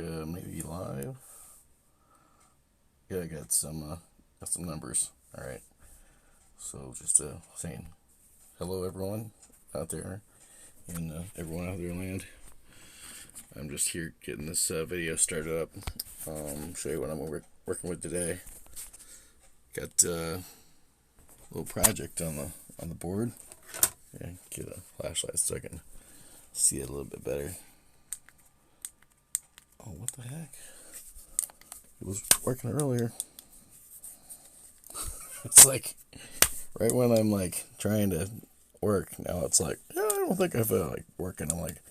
maybe live. Yeah, I got some numbers. All right. So just saying hello everyone out there and everyone out there land. I'm just here getting this video started up. Show you what I'm working with today. Got a little project on the board. Yeah, get a flashlight so I can see it a little bit better. Oh, what the heck? It was working earlier. It's like right when I'm like trying to work, now it's like, yeah, I don't think I feel like working. I'm like,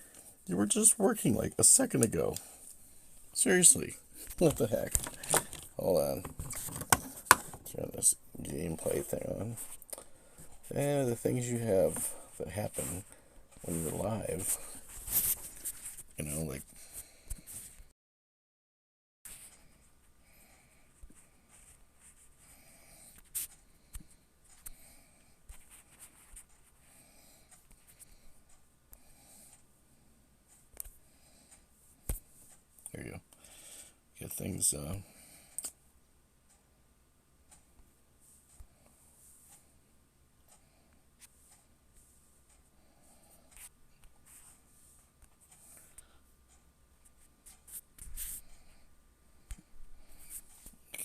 you were just working like a second ago. Seriously. What the heck? Hold on. Turn this gameplay thing on. And the things you have that happen when you're live, like, there you go. Get things,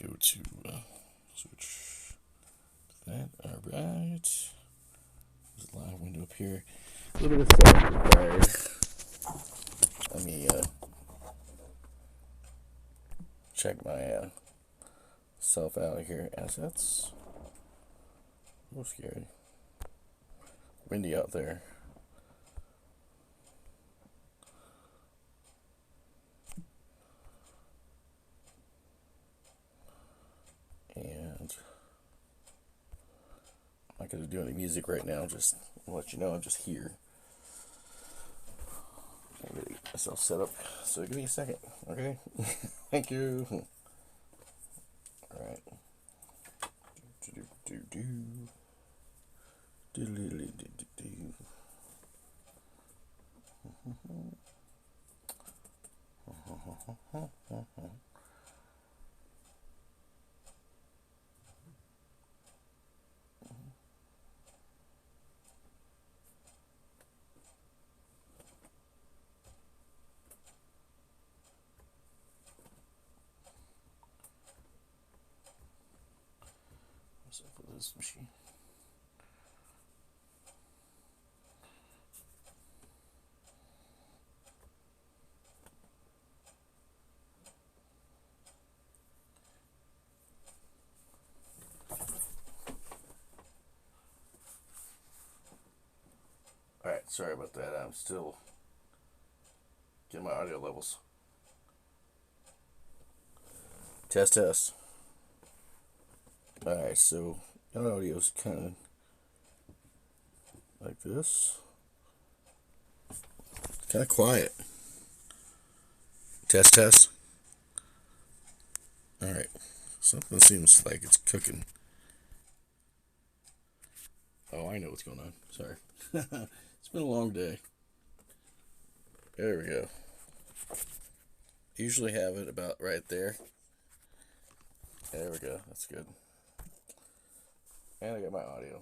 go to, switch to that. Alright. There's a live window up here. A little bit of setup required. Let me, check my, self out here. Assets. Oh, scary. Windy out there. And I'm not going to do any music right now. Just to let you know, I'm just here. I'm going to get myself set up. So give me a second, okay? Thank you. Alright. What's up with this machine? Alright, sorry about that. I'm still getting my audio levels. Test, test. Alright, so audio's kind of like this. Kind of quiet. Test, test. Alright. Something seems like it's cooking. Oh, I know what's going on. Sorry. It's been a long day. There we go. Usually have it about right there. There we go. That's good. And I got my audio.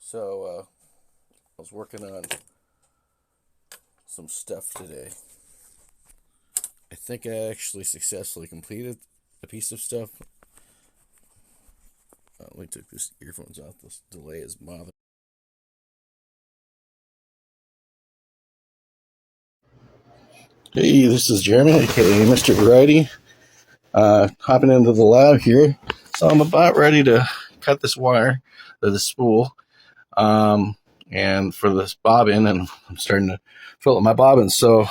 So, I was working on some stuff today. I think I actually successfully completed a piece of stuff. Let me take this earphones out. This delay is bothering. Hey, this is Jeremy, aka Mr. Variety. Hopping into the lab here. So I'm about ready to cut this wire, or this spool, and for this bobbin, and I'm starting to fill up my bobbins. So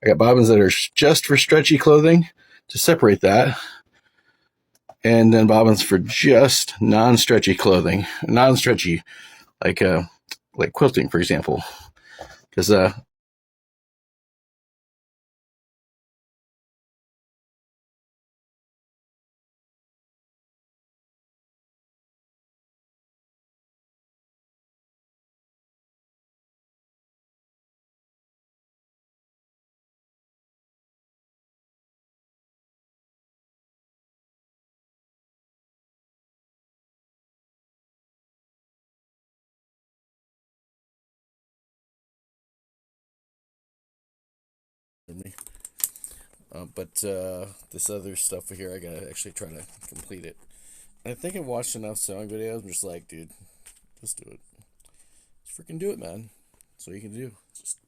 I got bobbins that are just for stretchy clothing to separate that, and then bobbins for just non-stretchy clothing, non-stretchy, like quilting, for example, because than me. But this other stuff here, I gotta actually try to complete it. I think I've watched enough sewing videos. I'm just like, dude, just do it. Just freaking do it, man. That's all you can do. Just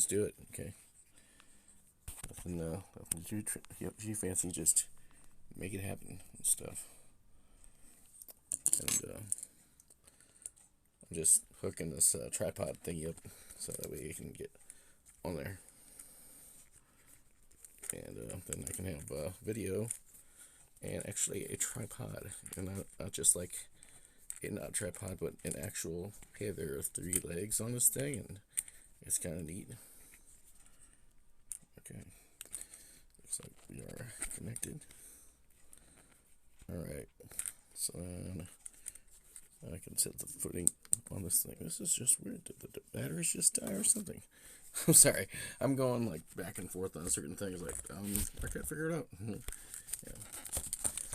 do it, okay? Nothing too fancy. Just make it happen and stuff. And I'm just hooking this tripod thingy up so that way you can get on there. And then I can have video and actually a tripod, and not just like not a tripod, but an actual, hey, there are 3 legs on this thing, and it's kind of neat. Okay, looks like we are connected. Alright, so then I can set the footing on this thing. This is just weird. Did the batteries just die or something? I'm sorry, I'm going like back and forth on certain things, like I can't figure it out. Yeah.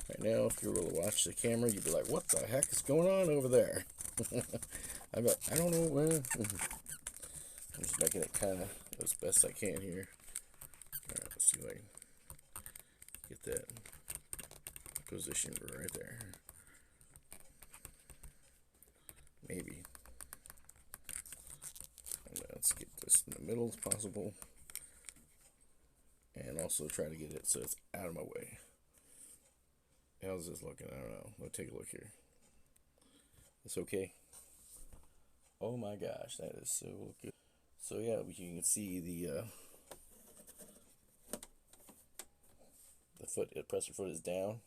Right now, if you were to watch the camera, you'd be like, what the heck is going on over there? I don't know where. I'm just making it kind of as best I can here. Alright, let's see if I can get that position right there. Maybe. And let's get this in the middle as possible. And also try to get it so it's out of my way. How's this looking? I don't know. Let's take a look here. It's okay. Oh my gosh, that is so good. So yeah, you can see the pressure foot is down.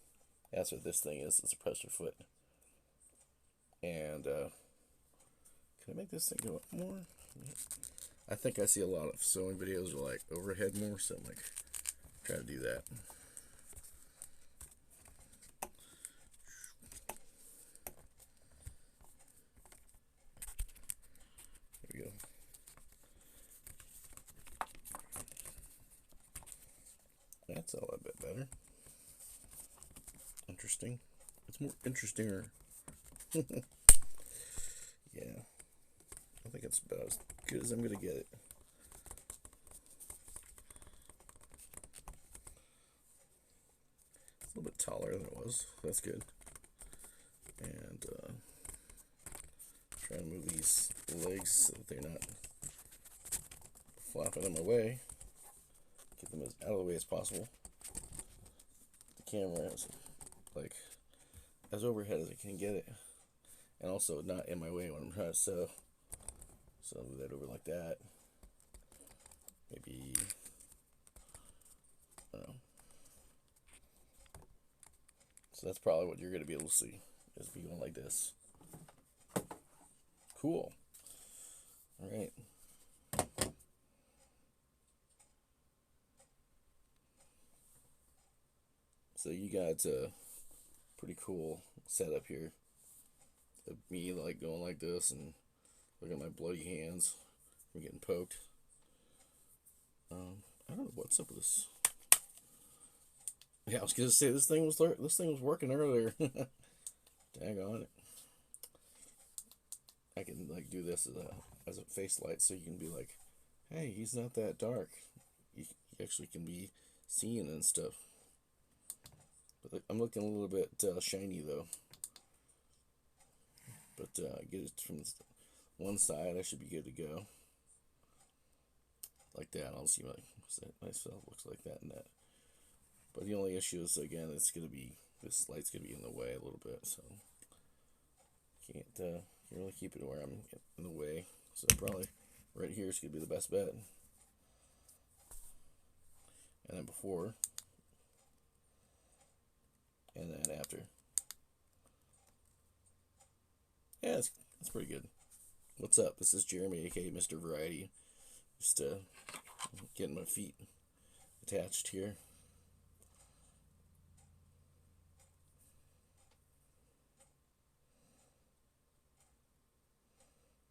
That's what this thing is. It's a pressure foot. And can I make this thing go up more? I think I see a lot of sewing videos are like overhead more, so I'm like try to do that. There we go. That's a little bit better. Interesting. It's more interestinger. Yeah. I think it's about as good as I'm gonna get it. It's a little bit taller than it was. That's good. And try to move these legs so that they're not flopping in my way. Get them as out of the way as possible. The camera is like as overhead as I can get it, and also not in my way when I'm trying to sew. So I'll move that over like that. Maybe I don't know. So that's probably what you're going to be able to see, is be going like this. Cool. All right. So you got a pretty cool setup here of me like going like this, and look at my bloody hands from getting poked. I don't know what's up with this. Yeah, I was gonna say this thing was working earlier. Dang on it. I can like do this as a face light, so you can be like, hey, he's not that dark. You actually can be seen and stuff. But I'm looking a little bit shiny though. But get it from one side, I should be good to go. Like that. I'll see myself looks like that and that. But the only issue is, again, it's gonna be this light's gonna be in the way a little bit, so can't really keep it where I'm in the way. So probably right here is gonna be the best bet. And then before, and then after. Yeah, it's pretty good. What's up? This is Jeremy, aka Mr. Variety. Just getting my feet attached here.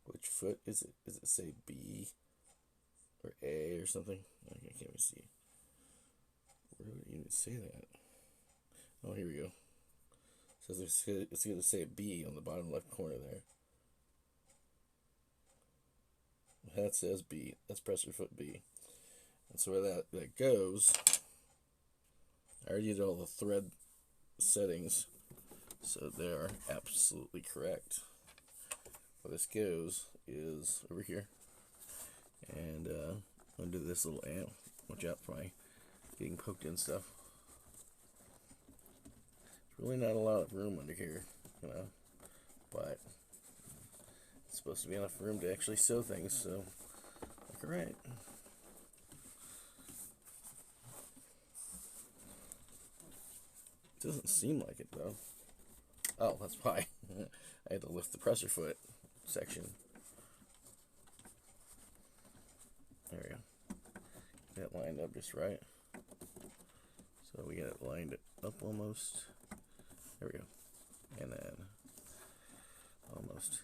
Which foot is it? Does it say B or A or something? I can't even see. Where would it even say that? Oh, here we go. So it's going to say B on the bottom left corner there. That says B. That's pressure foot B. And so where that goes, I already did all the thread settings, so they are absolutely correct. Where this goes is over here, and under this little amp. Watch out for my getting poked in stuff. There's really not a lot of room under here, you know, but it's supposed to be enough room to actually sew things, so like, alright. Doesn't seem like it though. Oh, that's why. I had to lift the presser foot section. There we go. Get that lined up just right. So we get it lined up almost. There we go. And then almost.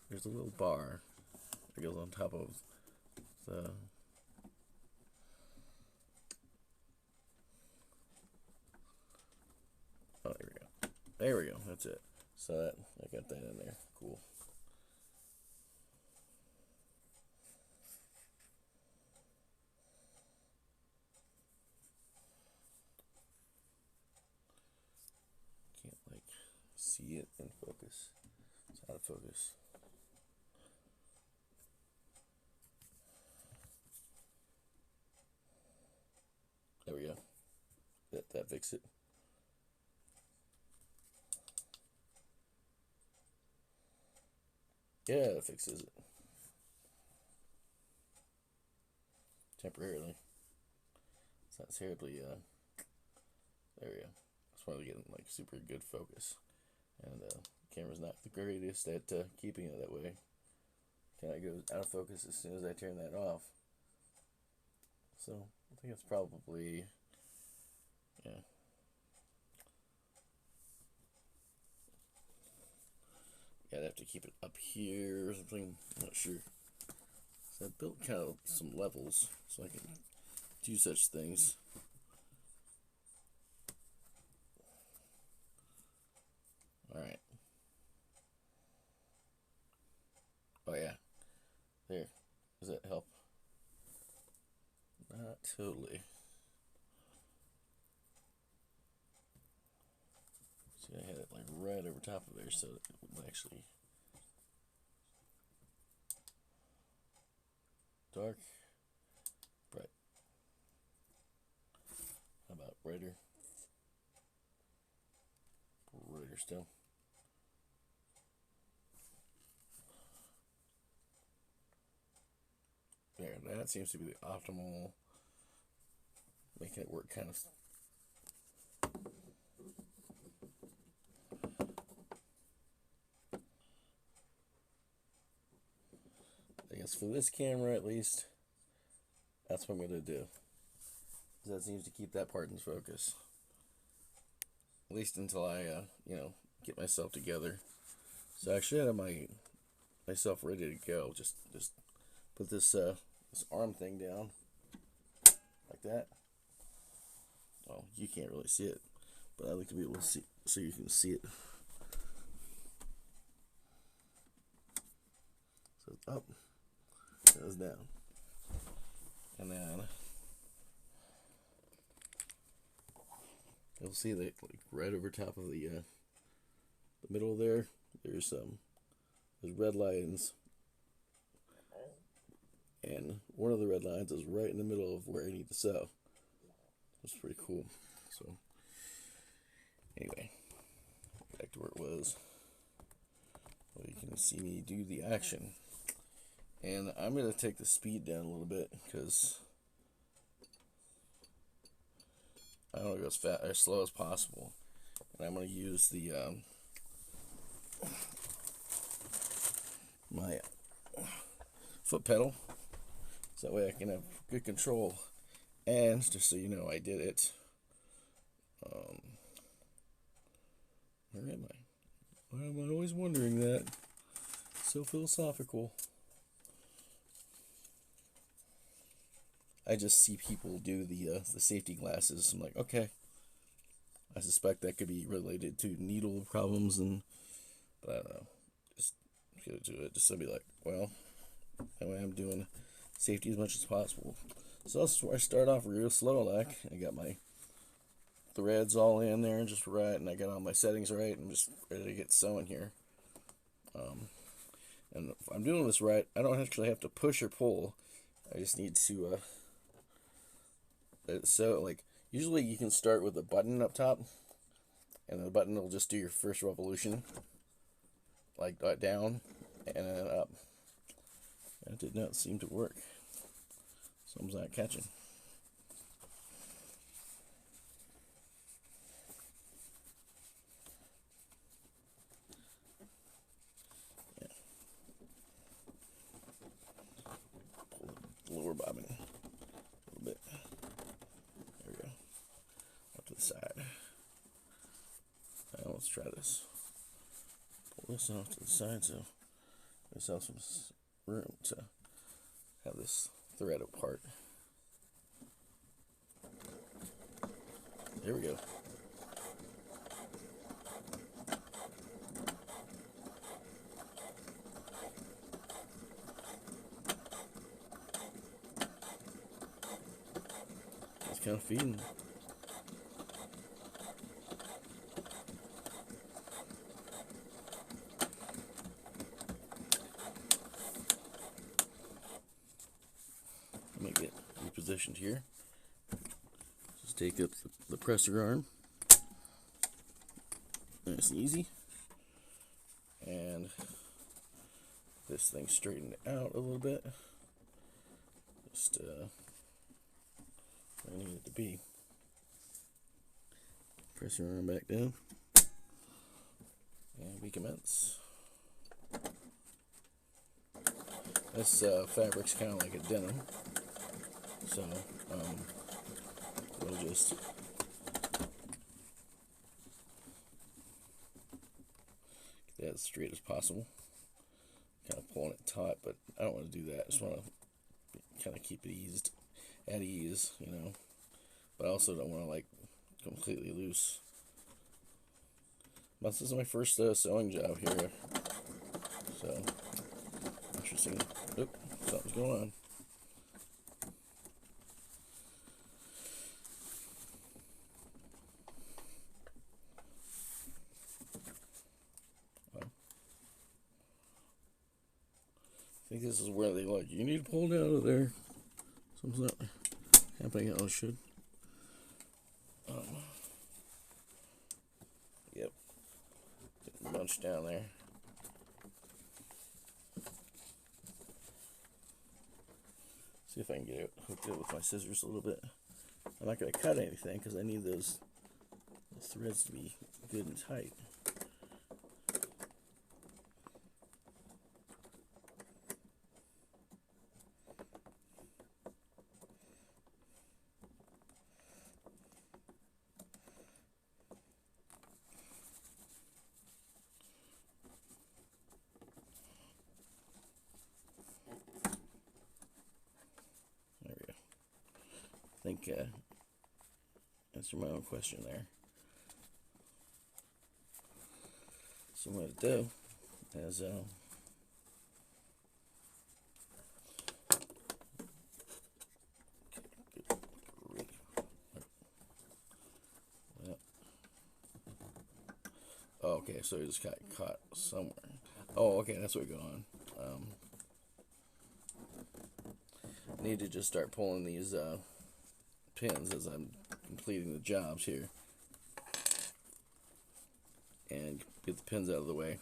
There's a little bar that goes on top of the oh, there we go. There we go. That's it. So that I got that in there. Cool. Can't like see it in focus. It's out of focus. There we go. That fixed it. Yeah, that fixes it. Temporarily. It's not terribly, there we go. That's probably getting like super good focus. And the camera's not the greatest at keeping it that way. Kind of goes out of focus as soon as I turn that off. So I think it's probably, yeah. Yeah, I'd have to keep it up here or something. I'm not sure. So I built kind of some levels so I can do such things. Alright. Oh yeah. There. Does that help? Not totally. See, I had it like right over top of there so it would actually dark, bright. How about brighter? Brighter still. There, that seems to be the optimal, making it work kind of. I guess for this camera at least, that's what I'm going to do. That seems to keep that part in focus. At least until I, you know, get myself together. So I should have myself ready to go. Just put this this arm thing down like that. Oh, you can't really see it, but I like to be able to see so you can see it. So it's up, it goes down, and then you'll see that like right over top of the middle there. There's red lines, and one of the red lines is right in the middle of where I need to sew. That's pretty cool. So anyway, back to where it was. Well, you can see me do the action, and I'm gonna take the speed down a little bit because I want to go as fast, as slow as possible, and I'm gonna use the my foot pedal, so that way I can have good control. And just so you know, I did it. Where am I? Why am I always wondering that? So philosophical. I just see people do the safety glasses. I'm like, okay. I suspect that could be related to needle problems, but I don't know. Just go to it. Just to be like, well, that way I'm doing safety as much as possible. So that's where I start off real slow like. I got my threads all in there just right, and I got all my settings right. I'm just ready to get sewing here. And if I'm doing this right, I don't actually have to push or pull. I just need to sew. Like, usually you can start with a button up top, and the button will just do your first revolution, like that down and then up. That did not seem to work. Something's not catching. Yeah. Pull the lower bobbin a little bit. There we go. Up to the side. Now let's try this. Pull this off to the side so there's some room to have this thread apart. There we go. Just kind of feeding. Let me get repositioned here. Just take up the presser arm. Nice and easy. And this thing straightened out a little bit. Just where I need it to be. Presser arm back down. And we commence. This fabric's kind of like a denim. So, we'll just get that as straight as possible. Kind of pulling it taut, but I don't want to do that. I just want to kind of keep it at ease, you know. But I also don't want to like completely loose. But this is my first sewing job here. So, interesting. Oop, something's going on. I think this is where they like, you need to pull down out of there. Something's not happening how it should. Yep. Getting bunched down there. See if I can get it hooked up with my scissors a little bit. I'm not going to cut anything because I need those threads to be good and tight. I think answer my own question there. So what to do is oh, okay, so it just got caught somewhere. Oh, okay, that's what going on. I need to just start pulling these pins as I'm completing the jobs here, and get the pins out of the way.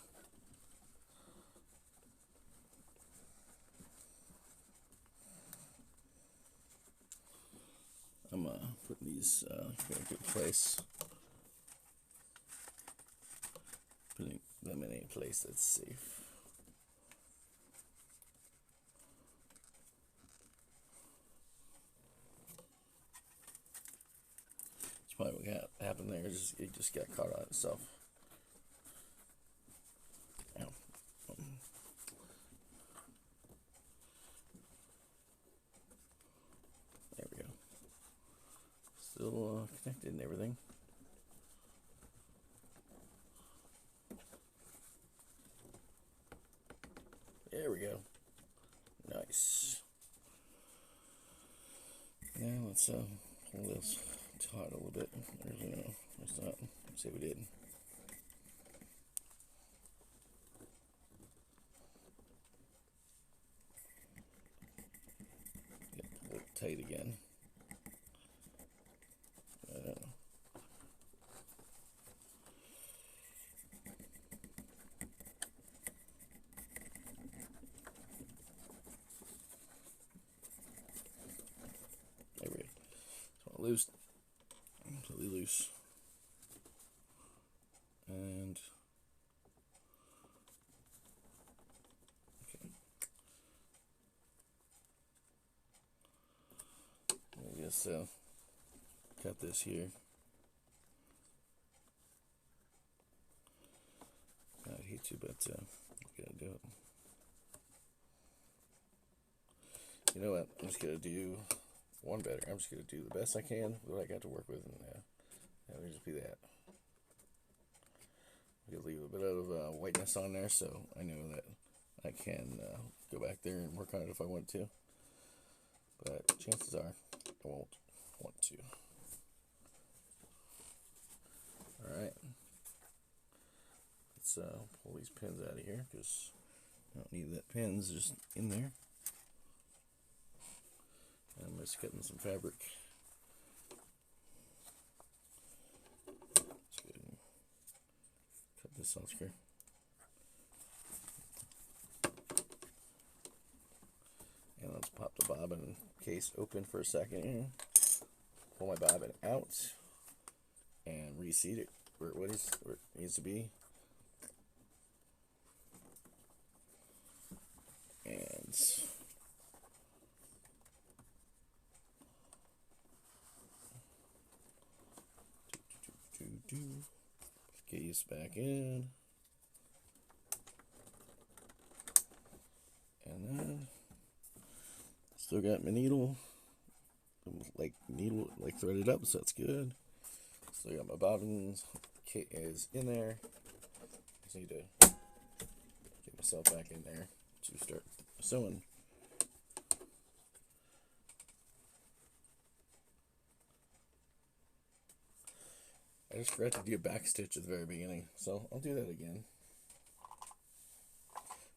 I'm putting these in a good place, putting them in a place that's safe. Probably what happened there. It just got caught on itself. Ow. There we go. Still connected and everything. There we go. Nice. let's hold this taut a little bit. There's, you know, it's not. Let's say we did. Pull it tight again. There we go. So loose, completely loose, and okay. I guess cut this here. I hate to, but I gotta do it. You know what? I'm just gonna do one better. I'm just gonna do the best I can with what I got to work with, and let me just be that. I'm gonna leave a bit of whiteness on there, so I know that I can go back there and work on it if I want to. But chances are I won't want to. All right. Let's pull these pins out of here because I don't need that pins just in there. I'm just cutting some fabric. Let's go ahead and cut this on screw. And let's pop the bobbin case open for a second. Pull my bobbin out and reseat it where it needs to be. And case back in, and then still got my needle, like threaded up, so that's good. Still got my bobbins is in there. Just need to get myself back in there to start sewing. I just forgot to do a back stitch at the very beginning, so I'll do that again.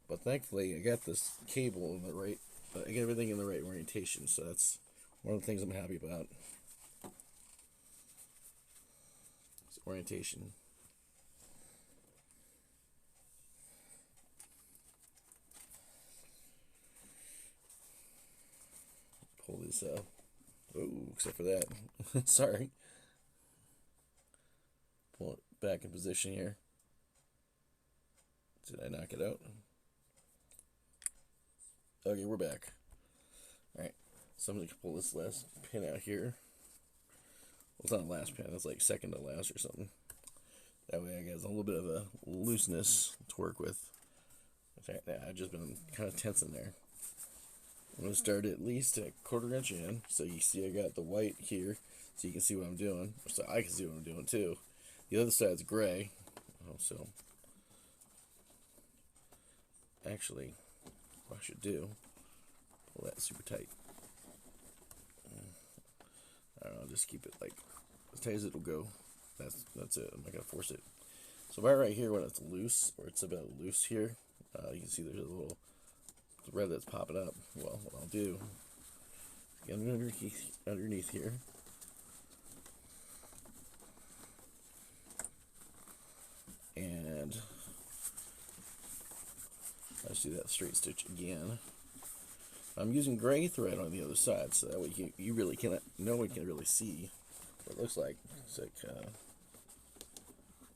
But thankfully, I got this cable in the right, I got everything in the right orientation, so that's one of the things I'm happy about. It's orientation. Pull this out. Oh, except for that. Sorry. Pull it back in position here. Did I knock it out? Okay, we're back. Alright, so I'm going to pull this last pin out here. Well, it's not the last pin, it's like second to last or something. That way I got a little bit of a looseness to work with. In fact, I've just been kind of tense in there. I'm going to start at least a 1/4 inch in, so you see I got the white here, so you can see what I'm doing. So I can see what I'm doing too. The other side's gray, so actually what I should do, pull that super tight. I don't know, just keep it like as tight as it'll go. That's it. I'm not gonna force it. So right here when it's loose, or it's about loose here, you can see there's a little thread that's popping up. Well, what I'll do, get underneath here. And let's do that straight stitch again. I'm using gray thread on the other side, so that way you really can't, no one can really see what it looks like. It's like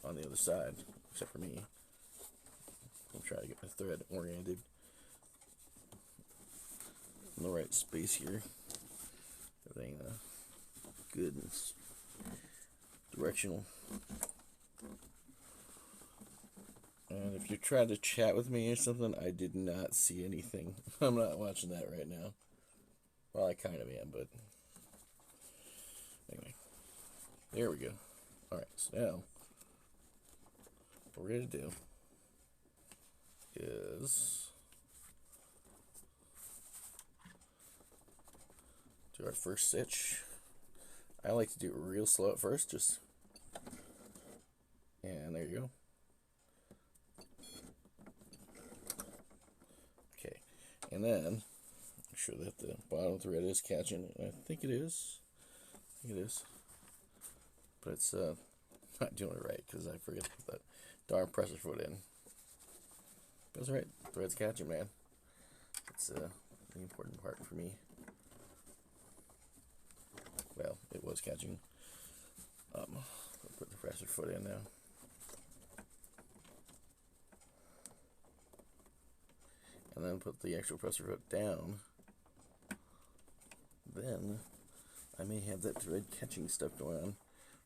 on the other side, except for me. I'm trying to get my thread oriented in the right space here. Everything good and directional. And if you're trying to chat with me or something, I did not see anything. I'm not watching that right now. Well, I kind of am, but anyway. There we go. Alright, so now what we're going to do is do our first stitch. I like to do it real slow at first, and there you go. Okay, and then make sure that the bottom thread is catching. I think it is. But it's not doing it right because I forget to put that darn pressure foot in. That's right, thread's catching, man. It's the important part for me. Well, it was catching. I'll put the pressure foot in now. And then put the actual pressure foot down. Then I may have that thread catching stuff going on,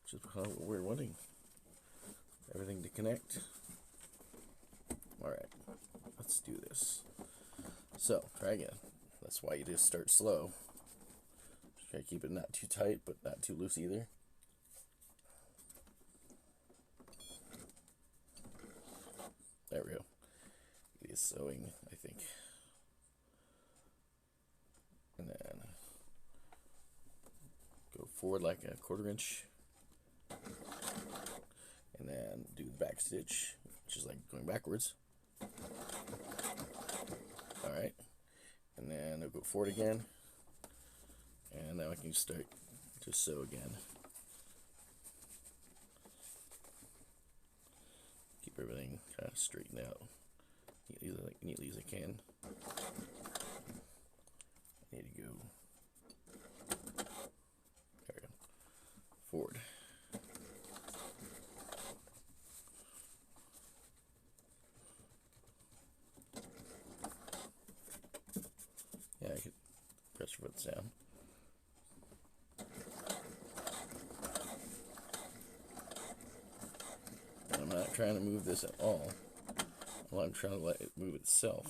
which is what we're wanting. Everything to connect. Alright, let's do this. So, try again. That's why you just start slow. Try to keep it not too tight, but not too loose either. There we go. It is sewing, I think. And then go forward like a 1/4 inch. And then do the back stitch, which is like going backwards. Alright. And then I'll go forward again. And now I can start to sew again. Keep everything kind of straightened out neatly as I can. I need to go, there we go, forward. Yeah, I could press your foot down. I'm not trying to move this at all. Well, I'm trying to let it move itself.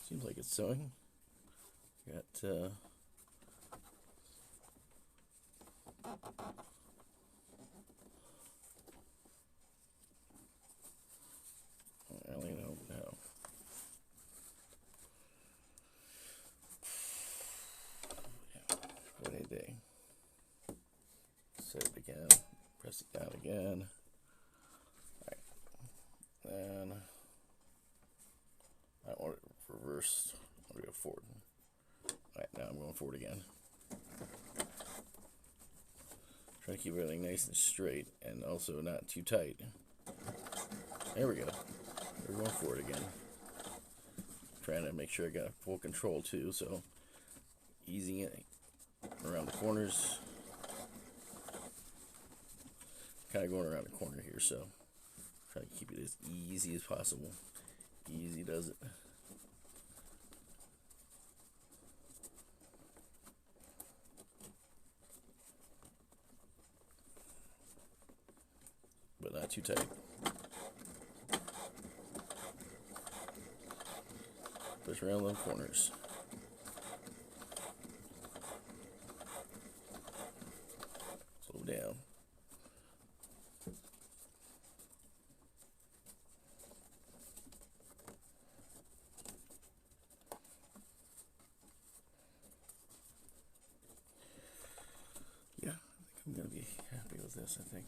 Seems like it's sewing. Got I don't know. What a day. Set it again. Press it down again. Alright. Then I want it reversed. I'm going to go forward. Alright, now I'm going forward again. Try to keep everything nice and straight and also not too tight. There we go. We're going forward again. Trying to make sure I got full control too, so easing it around the corners. Kind of going around the corner here, so try to keep it as easy as possible. Easy does it. But not too tight. Push around the corners. Slow down. Yeah, I think I'm going to be happy with this, I think.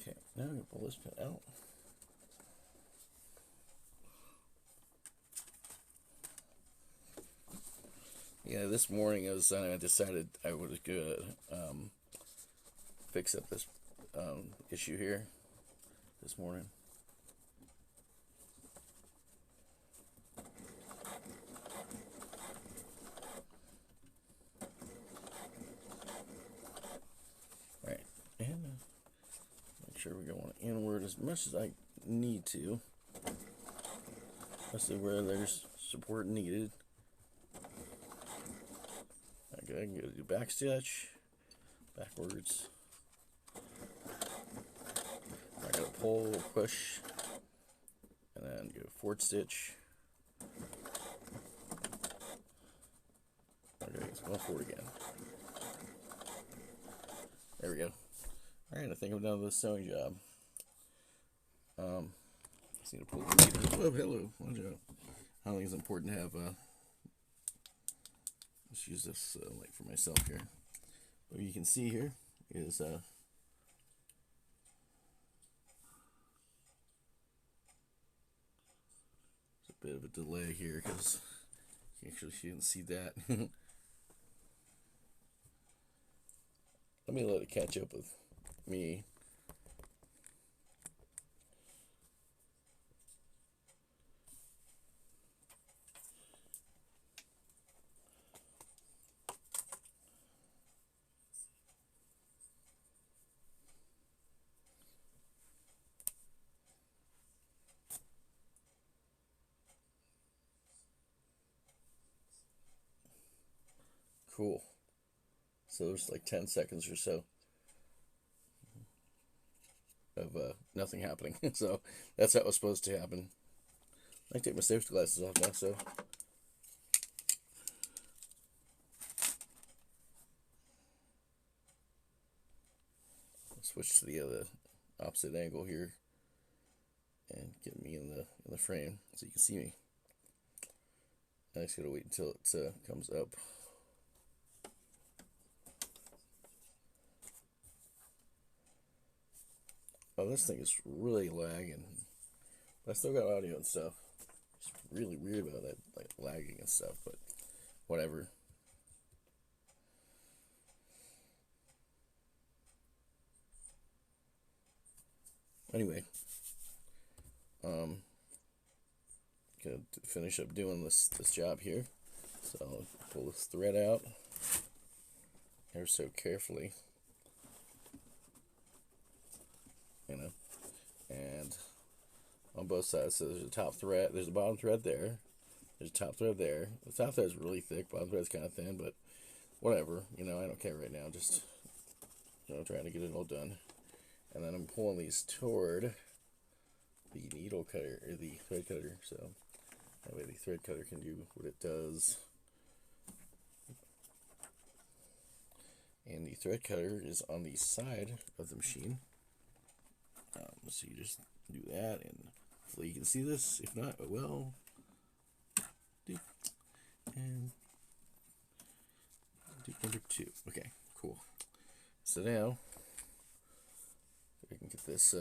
Okay, now I'm going to pull this pin out. Yeah, this morning I decided I was going to fix up this issue here this morning. Alright, and make sure we're going inward as much as I need to, especially where there's support needed. Okay, I'm going to do back stitch, backwards. I got to pull, push, and then go forward stitch. Okay, let's go forward again. There we go. All right, I think I'm done with the sewing job. Just need to pull the meter. Oh, hello. Watch out. I think it's important to have. Let's use this light for myself here. What you can see here is there's a bit of a delay here because actually she didn't see that. Let me let it catch up with me. Cool. So there's like 10 seconds or so of nothing happening. So that's how it was supposed to happen. I take my safety glasses off now, so I'll switch to the other opposite angle here and get me in the frame so you can see me. I just gotta wait until it comes up. Oh, this thing is really lagging. But I still got audio and stuff. It's really weird about that, like lagging and stuff, but whatever. Anyway, gonna finish up doing this job here. So I'll pull this thread out ever so carefully, you know, and on both sides. So there's a top thread, there's a bottom thread there, there's a top thread there. The top thread is really thick, bottom thread is kind of thin, but whatever, you know, I don't care right now. Just, you know, trying to get it all done. And then I'm pulling these toward the needle cutter, or the thread cutter, so that way the thread cutter can do what it does. And the thread cutter is on the side of the machine. So you just do that, and hopefully you can see this. If not, it will. And do number 2. Okay, cool. So now I can get this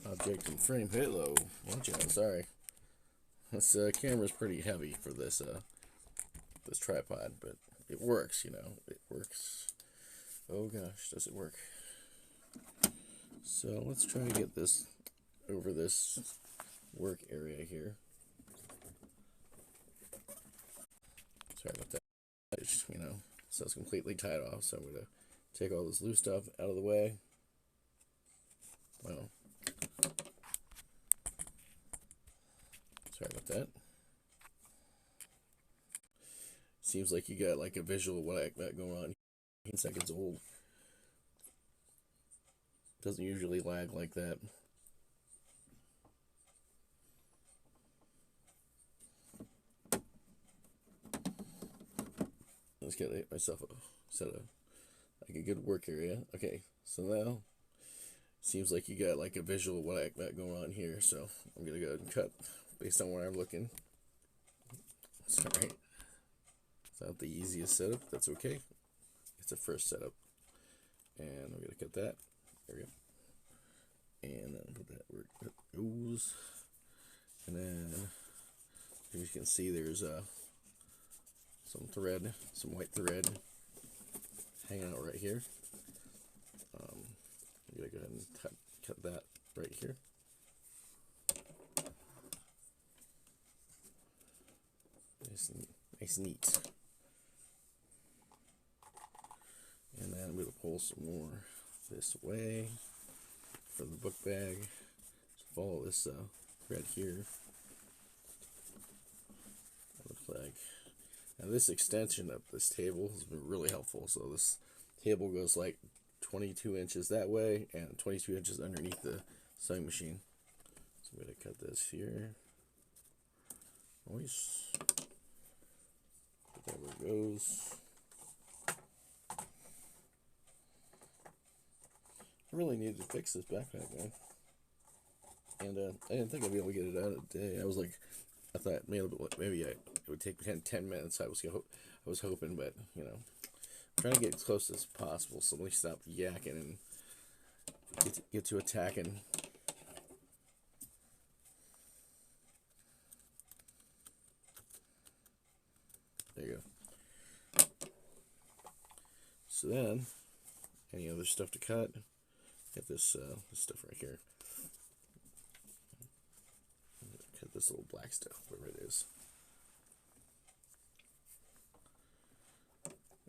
object in frame. Hello, watch out. Sorry, this camera's pretty heavy for this this tripod, but it works. You know, it works. Oh gosh, does it work? So let's try to get this over this work area here. Sorry about that. It's, you know, so it's completely tied off. So I'm gonna take all this loose stuff out of the way. Well, sorry about that. Seems like you got like a visual what I got going on. 10 seconds old. Doesn't usually lag like that. Let's get myself set up like a good work area. Okay, so now seems like you got like a visual what I got going on here. So I'm gonna go ahead and cut based on where I'm looking. Sorry, it's not the easiest setup. That's okay. It's a first setup, and I'm gonna cut that. There we go. And then put that where it goes. And then, as you can see, there's some thread, some white thread hanging out right here. I'm gonna go ahead and cut that right here. Nice and neat. And then I'm gonna pull some more this way for the book bag. So follow this thread here. It looks like. Now this extension of this table has been really helpful. So this table goes like 22 inches that way and 22 inches underneath the sewing machine. So I'm going to cut this here. Nice. Put that where it goes. really needed to fix this backpack, man. And I didn't think I'd be able to get it out in a day. I thought maybe it would take 10 minutes. I was hoping, but you know, I'm trying to get as close as possible. So let me stop yakking and get to attacking. There you go. So then, any other stuff to cut? Get this stuff right here. Cut this little black stuff, whatever it is.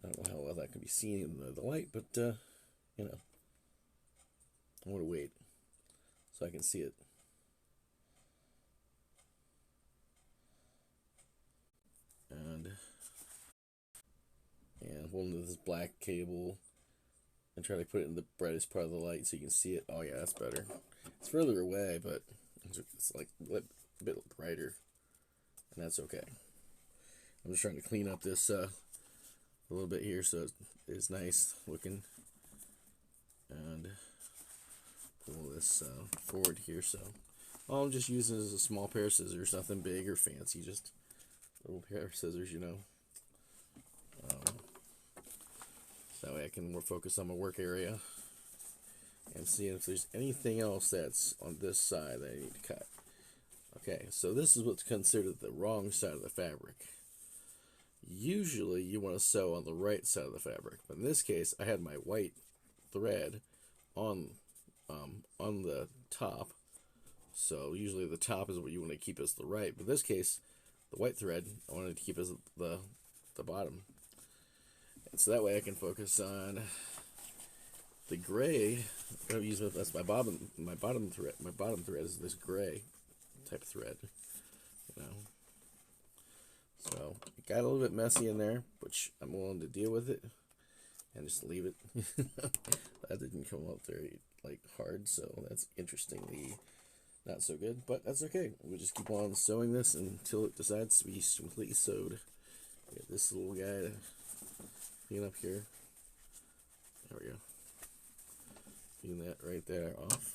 I don't know how well that can be seen in the light, but you know, I'm gonna wait so I can see it. And holding this black cable and try to put it in the brightest part of the light so you can see it. Oh yeah, that's better. It's further away, but it's like a bit brighter, and that's okay. I'm just trying to clean up this a little bit here so it's nice looking, and pull this forward here. So all I'm just using is a small pair of scissors, nothing big or fancy, just a little pair of scissors, you know. That way I can more focus on my work area and see if there's anything else that's on this side that I need to cut. Okay, so this is what's considered the wrong side of the fabric. Usually you want to sew on the right side of the fabric, but in this case I had my white thread on the top. So usually the top is what you want to keep as the right, but in this case the white thread I wanted to keep as the bottom. And so that way I can focus on the gray. I'm using that's my bottom thread. My bottom thread is this gray type of thread, you know. So it got a little bit messy in there, which I'm willing to deal with it and just leave it. That didn't come out very hard, so that's interestingly not so good, but that's okay. We'll just keep on sewing this until it decides to be completely sewed. Get this little guy to clean up here. There we go. Clean that right there off.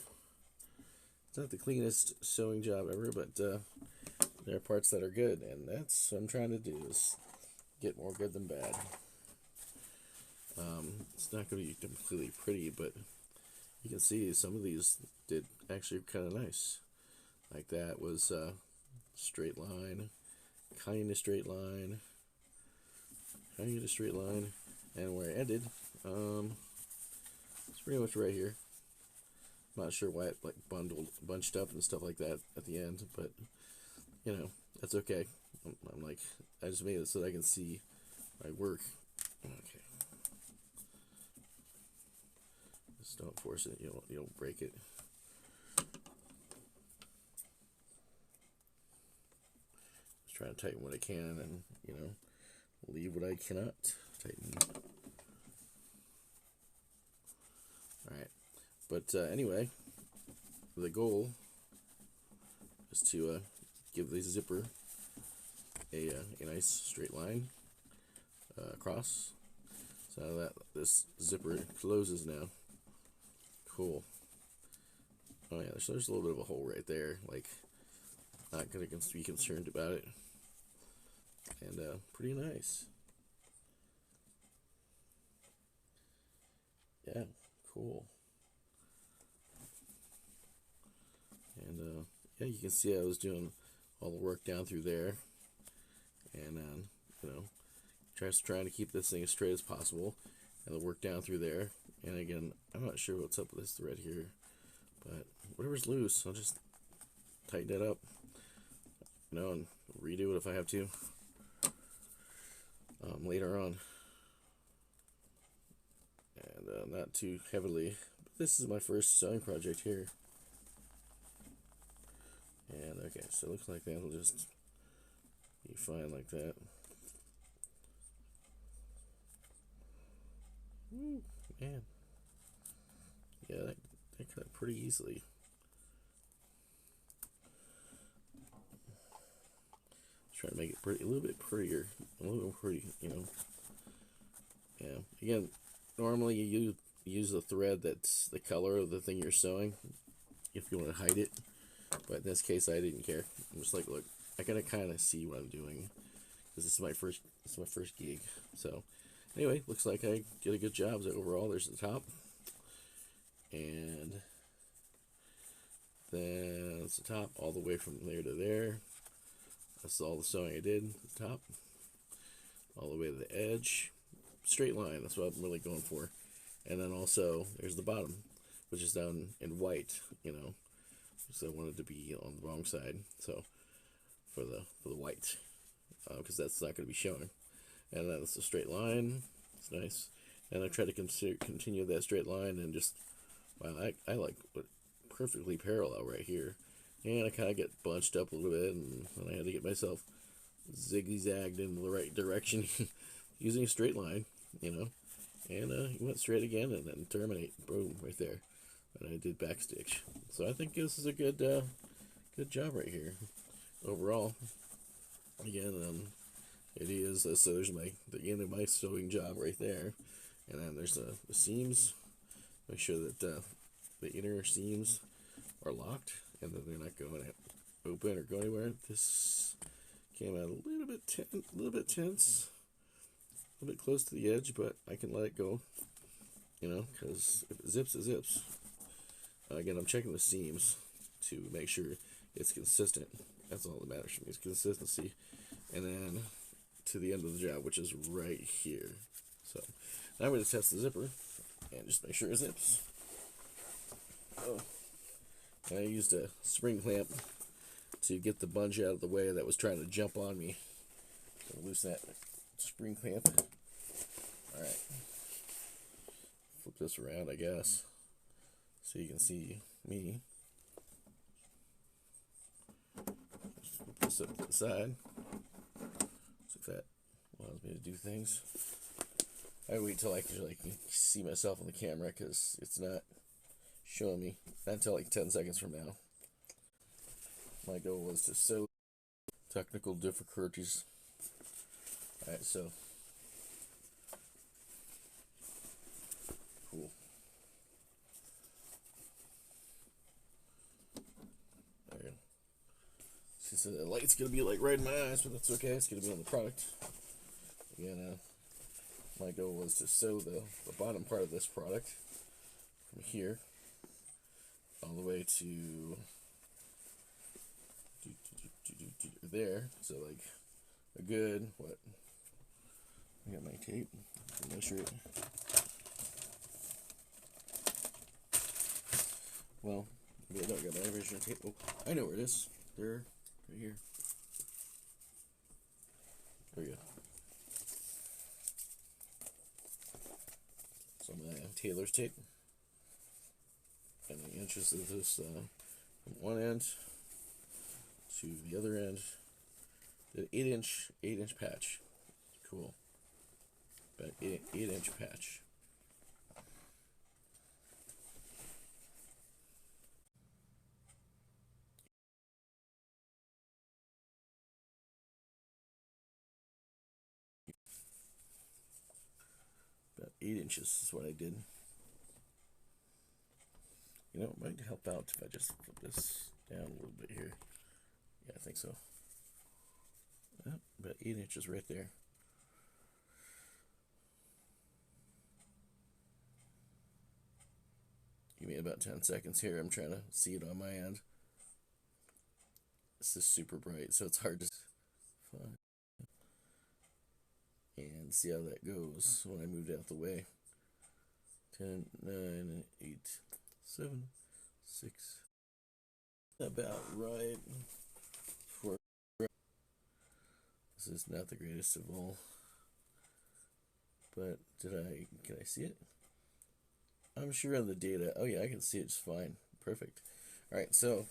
It's not the cleanest sewing job ever, but there are parts that are good, and that's what I'm trying to do, is get more good than bad. It's not going to be completely pretty, but you can see some of these did actually kind of nice. Like that was straight line, kind of straight line, kind of straight line, and where it ended, it's pretty much right here. I'm not sure why it bunched up and stuff like that at the end, but you know, that's okay. I just made it so that I can see my work. Okay. Just don't force it. You don't break it. Just trying to tighten what I can, and leave what I cannot tighten. All right, but anyway, the goal is to give the zipper a nice straight line across. So now that this zipper closes now. Cool. Oh yeah, there's a little bit of a hole right there. Not gonna be concerned about it. And pretty nice. Yeah, cool. And yeah, you can see I was doing all the work down through there, and just trying to keep this thing as straight as possible, and the work down through there. And again, I'm not sure what's up with this thread here, but whatever's loose, I'll just tighten it up, and redo it if I have to later on, and not too heavily. But this is my first sewing project here. And okay, so it looks like that'll just be fine like that. Ooh, man. Yeah, that cut pretty easily. Try to make it pretty, a little bit pretty, Yeah. Again, normally you use the thread that's the color of the thing you're sewing if you want to hide it. But in this case, I didn't care. I'm just like, look, I gotta kind of see what I'm doing because this is my first gig. So anyway, looks like I did a good job. So overall, there's the top, and then it's the top all the way from there to there. That's all the sewing I did. The top, all the way to the edge, straight line. That's what I'm really going for. And then also there's the bottom, which is done in white. So I wanted to be on the wrong side. So for the white, because that's not going to be showing. And then it's a straight line. It's nice. And I try to continue that straight line and just, wow, I like perfectly parallel right here. And I kind of get bunched up a little bit, and I had to get myself zigzagged in the right direction using a straight line, and you went straight again and then terminate, boom, right there. And I did backstitch. So I think this is a good job right here overall. Again, it is so there's the end of my sewing job right there, and then there's the seams. Make sure that the inner seams are locked and that they're not going to open or go anywhere. This came out a little bit tense, a little bit close to the edge, but I can let it go, because if it zips, it zips. Again, I'm checking the seams to make sure it's consistent. That's all that matters for me, is consistency. And then to the end of the job, which is right here. So now I'm going to test the zipper and just make sure it zips. Oh, I used a spring clamp to get the bunch out of the way that was trying to jump on me. So loosen that spring clamp. Alright. Flip this around, I guess, so you can see me. Just flip this up to the side. So if that allows me to do things. I wait till I can see myself on the camera, because it's not showing me. Not until like 10 seconds from now. My goal was to sew. Technical difficulties. Alright, so. Cool. There. See, so the light's gonna be like right in my eyes, but that's okay. It's gonna be on the product. Again, my goal was to sew the bottom part of this product from here all the way to there. So like a good, what? I got my tape. Measure it. Well, maybe I don't got my measuring tape. Oh, I know where it is. There, right here. There we go. So my tailor's tape. And the inches of this from one end to the other end. The 8-inch patch. Cool. About 8-inch patch. About 8 inches is what I did. It might help out if I just flip this down a little bit here. Yeah, I think so. About 8 inches right there. Give me about 10 seconds here. I'm trying to see it on my end. This is super bright, so it's hard to find. And see how that goes when I move it out the way. 10, 9, 8, 7, 6. About right. For this is not the greatest of all. But can I see it? I'm sure on the data. Oh yeah, I can see it just fine. Perfect. Alright, so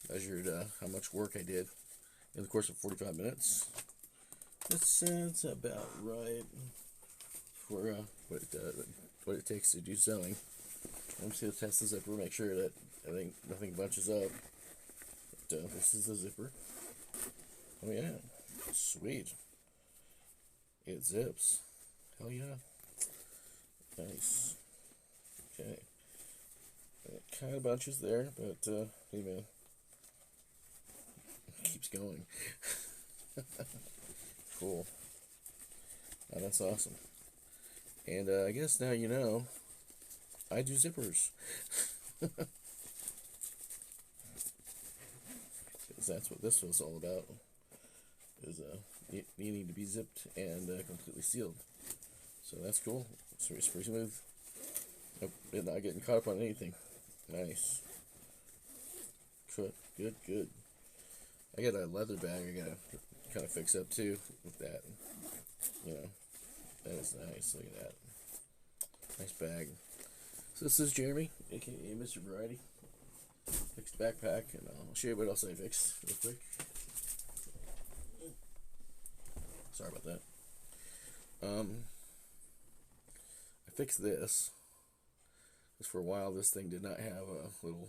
measured how much work I did in the course of 45 minutes. It's about right for what it takes to do sewing. I'm just going to test the zipper, make sure that nothing bunches up. But, this is the zipper. Oh yeah, sweet. It zips. Hell yeah. Nice. Okay. It kind of bunches there, but hey man, keeps going. Cool. Oh, that's awesome. And I guess now you know I do zippers. Because that's what this was all about. Is needing to be zipped and completely sealed. So that's cool. It's pretty smooth. Nope, not getting caught up on anything. Nice. Good, good, good. I got a leather bag I gotta kind of fix up too with that. You know, that is nice. Look at that. Nice bag. So this is Jeremy, aka Mr. Variety. Fixed backpack, and I'll show you what else I fixed real quick. Sorry about that. I fixed this because for a while this thing did not have a little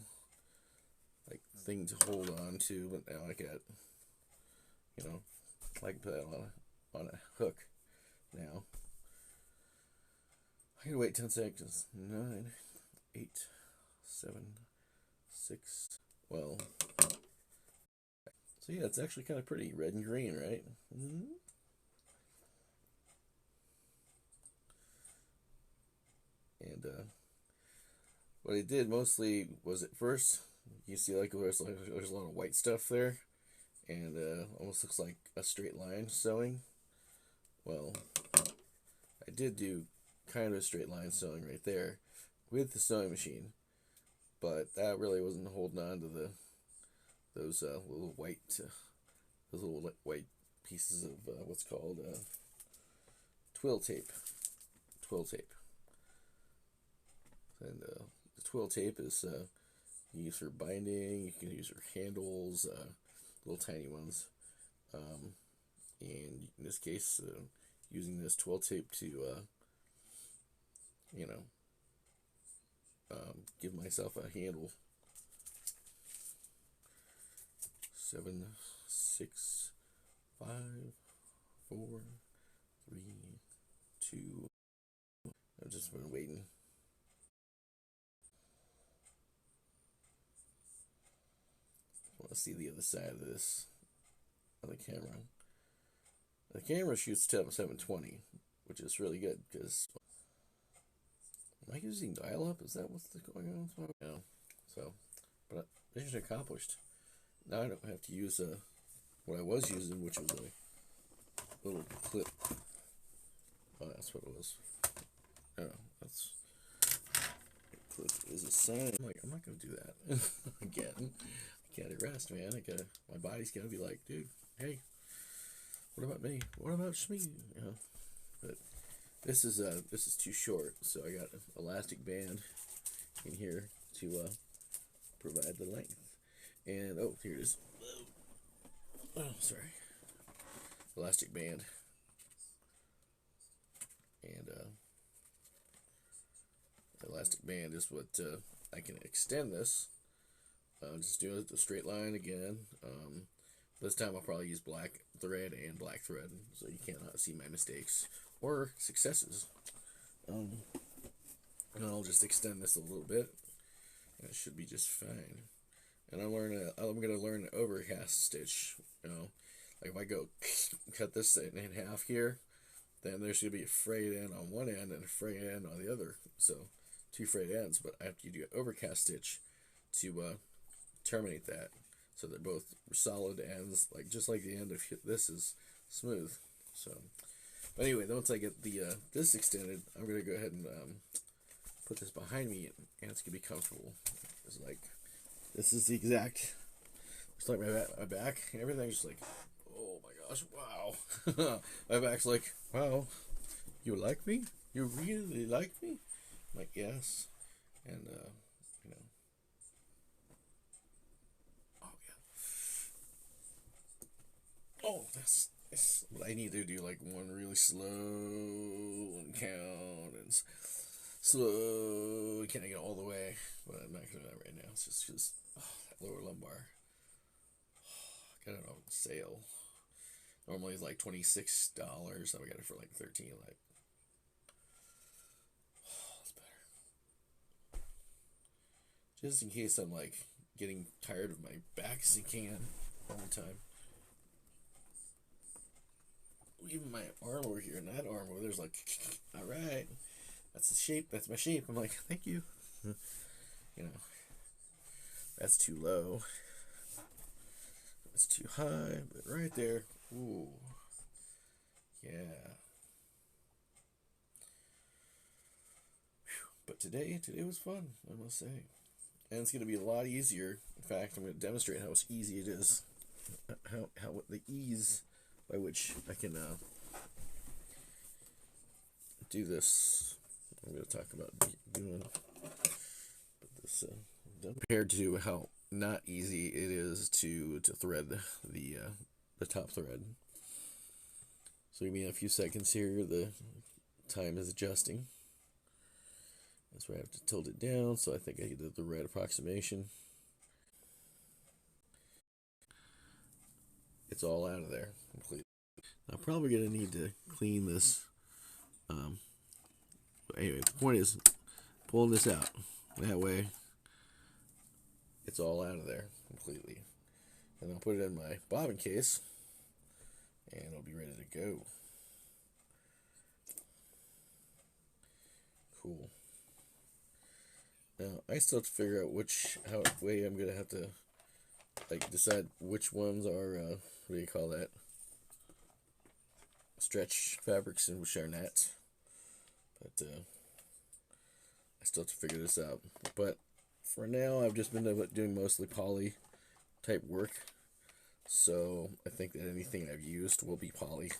like thing to hold on to, but now I got, you know, like put that on a hook now. I gotta wait 10 seconds. 9, 8, 7, 6. Well, so yeah, it's actually kind of pretty, red and green, right? Mm-hmm. And what I did mostly was at first, you see like there's a lot of white stuff there, and almost looks like a straight line sewing. Well, I did do kind of a straight line sewing right there with the sewing machine, but that really wasn't holding on to those little white pieces of what's called twill tape. And the twill tape is used for binding. You can use for handles, little tiny ones. And in this case, using this twill tape to, you know, give myself a handle. 7, 6, 5, 4, 3, 2. I've just been waiting. I want to see the other side of this on the camera. The camera shoots 720, which is really good because am I using dial-up? Is that what's going on? No. So, but mission accomplished. Now I don't have to use what I was using, which was a little clip. Oh, that's what it was. Oh, that's clip is a sign. I'm not gonna do that again. I can't rest, man. My body's gonna be like, dude, hey, what about me? What about me? You know. But this is too short, so I got an elastic band in here to provide the length. And oh, here it is. Oh, sorry. Elastic band. And elastic band is what I can extend this. Just do it the straight line again. This time I'll probably use black thread and black thread, so you cannot see my mistakes or successes. And I'll just extend this a little bit, and it should be just fine. And I'm gonna learn an overcast stitch. You know, like if I go cut this in half here, then there's gonna be a frayed end on one end and a frayed end on the other. So 2 frayed ends, but I have to do an overcast stitch to terminate that, so they're both solid ends, like just like the end of this is smooth. So, but anyway, once I get the this extended, I'm gonna go ahead and put this behind me, and it's gonna be comfortable. It's like this is the exact. It's like my back and everything's just like, oh my gosh, wow. My back's like, wow, you like me? You really like me? I'm like, yes, and you know. Oh, that's what I need to do. Like one really slow and count and slow. Can't get all the way, but I'm not gonna do that right now. It's just because that lower lumbar. Got it on sale. Normally it's like $26. So I got it for like 13. Like, just in case I'm like getting tired of my back sinking in all the time. Even my arm over here, and that arm over there's like, all right, that's the shape. That's my shape. I'm like, thank you. You know, that's too low. That's too high. But right there, ooh, yeah. But today was fun, I must say. And it's going to be a lot easier. In fact, I'm going to demonstrate how easy it is. How the ease by which I can do this. I'm going to talk about doing this compared to how not easy it is to thread the top thread. So give me a few seconds here. The time is adjusting. That's where I have to tilt it down, so I think I did the right approximation. It's all out of there completely. I'm probably going to need to clean this. But anyway, the point is pulling this out. That way, it's all out of there completely. And I'll put it in my bobbin case, and it'll be ready to go. Cool. Now, I still have to figure out which way I'm going to have to like decide which ones are, what do you call that? Stretch fabrics and which are not. But I still have to figure this out. But for now, I've just been doing mostly poly type work. So I think that anything I've used will be poly.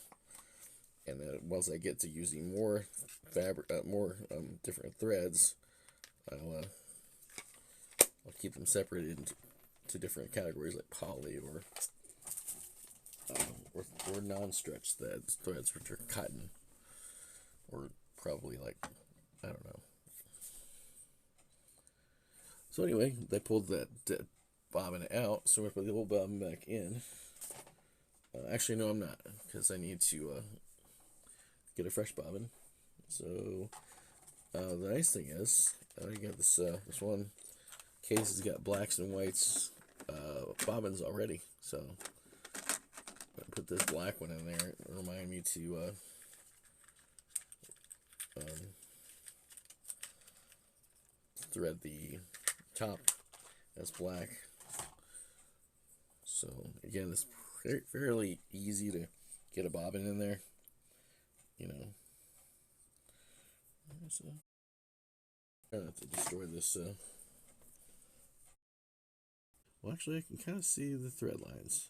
And then once I get to using more fabric, different threads, I'll keep them separated into different categories like poly or non-stretch threads which are cotton, or probably like, I don't know. So anyway, they pulled that bobbin out, so I'm going to put the old bobbin back in. Actually, no, I'm not, because I need to get a fresh bobbin. So the nice thing is, I got this one case has got blacks and whites bobbins already. So I put this black one in there. It remind me to thread the top as black. So again, it's fairly easy to get a bobbin in there. You know, so I have to destroy this. Well, actually, I can kind of see the thread lines.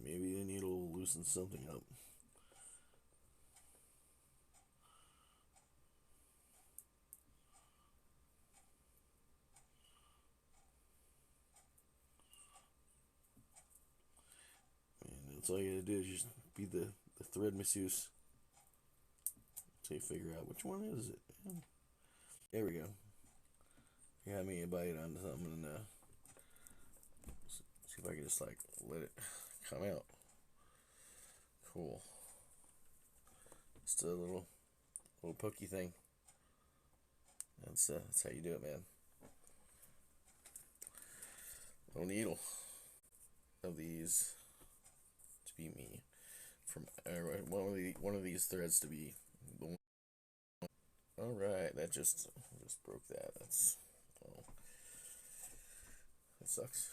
Maybe the needle will loosen something up. And that's all you gotta do is just be the thread masseuse until you figure out which one is it. There we go. You had me bite onto something, and see if I can just like let it come out. Cool. Just a little pokey thing. That's how you do it, man. No needle of these to be me. From one of these threads to be the one. All right, that just broke that. That's that sucks.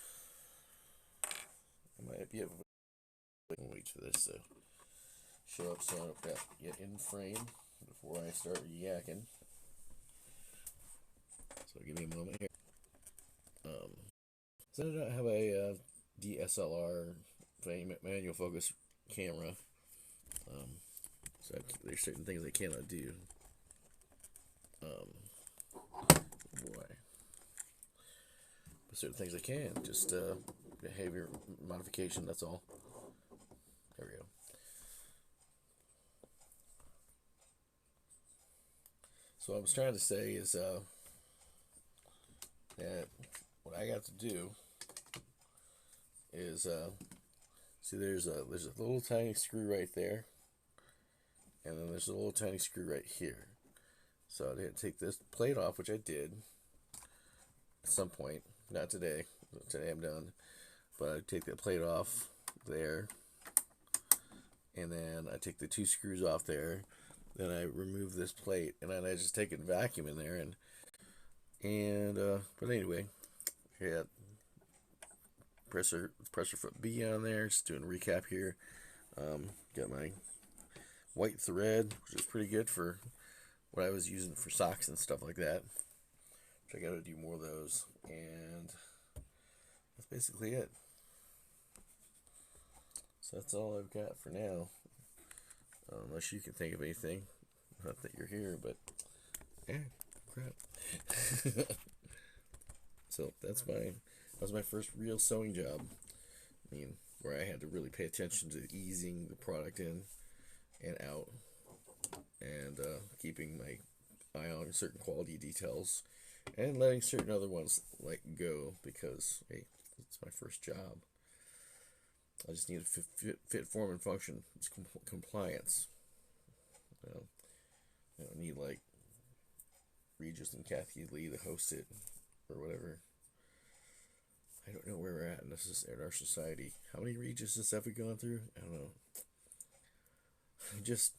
I might be able to wait for this to show up so I don't get in frame before I start yakking. So give me a moment here. So I don't have a DSLR manual focus camera. So there's certain things I cannot do. Boy. But certain things I can. Just behavior modification, that's all. There we go. So what I was trying to say is that what I got to do is see there's a little tiny screw right there and then there's a little tiny screw right here. So I had to take this plate off, which I did at some point. Not today. Today I'm done. But I take that plate off there, and then I take the 2 screws off there. Then I remove this plate, and then I just take it and vacuum in there, but anyway, yeah, pressure foot B on there. Just doing a recap here. Got my white thread, which is pretty good for what I was using for socks and stuff like that. Which I got to do more of those, and that's basically it. So that's all I've got for now. Unless you can think of anything. Not that you're here, but yeah, crap. So that was my first real sewing job. I mean, where I had to really pay attention to easing the product in and out, and keeping my eye on certain quality details, and letting certain other ones go, because hey, it's my first job. I just need a fit, form, and function. It's compliance. I don't need Regis and Kathy Lee to host it or whatever. I don't know where we're at in our society. How many Regises have we gone through? I don't know. Just